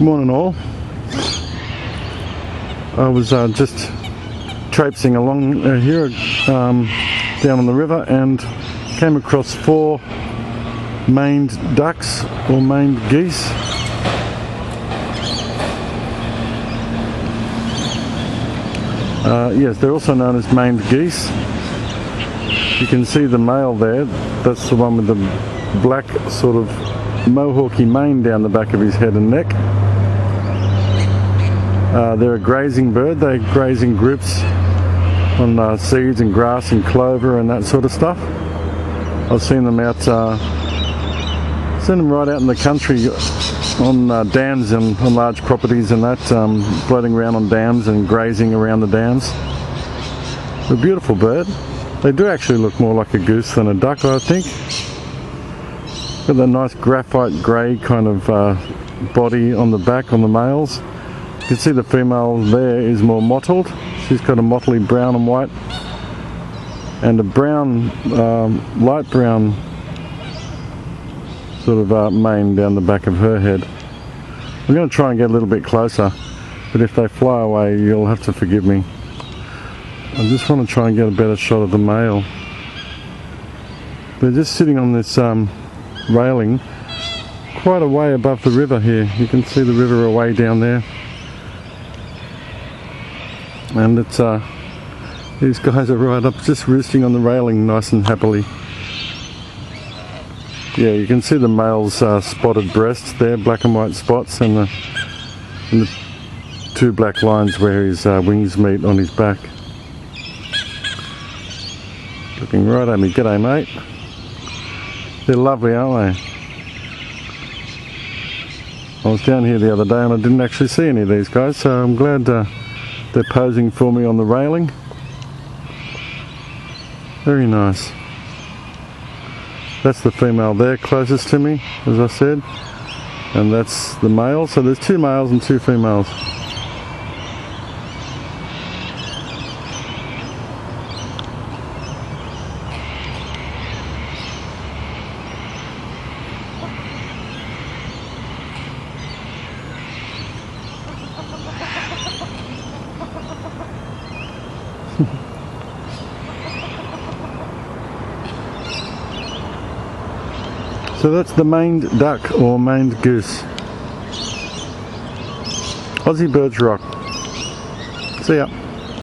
Good morning all. I was just traipsing along here down on the river and came across 4 maned ducks or maned geese. Yes, they're also known as maned geese. You can see the male there. That's the one with the black sort of mohawky mane down the back of his head and neck. They're a grazing bird. They graze in groups on seeds and grass and clover and that sort of stuff. I've seen them out, seen them right out in the country on dams and on large properties and that, floating around on dams and grazing around the dams. They're a beautiful bird. They do actually look more like a goose than a duck, I think. Got that nice graphite grey kind of body on the back on the males. You can see the female there is more mottled. She's got a mottly brown and white and a brown, light brown sort of mane down the back of her head. I'm going to try and get a little bit closer, but if they fly away you'll have to forgive me. I just want to try and get a better shot of the male. They're just sitting on this railing quite a way above the river here. You can see the river away down there. And it's these guys are right up, just roosting on the railing nice and happily. Yeah, you can see the male's spotted breasts there, black and white spots, and the 2 black lines where his wings meet on his back. Looking right at me. G'day, mate. They're lovely, aren't they? I was down here the other day and I didn't actually see any of these guys, so I'm glad they're posing for me on the railing. Very nice. That's the female there closest to me, as I said, and that's the male. So there's 2 males and 2 females. So that's the maned duck or maned goose. Aussie birds rock. See ya.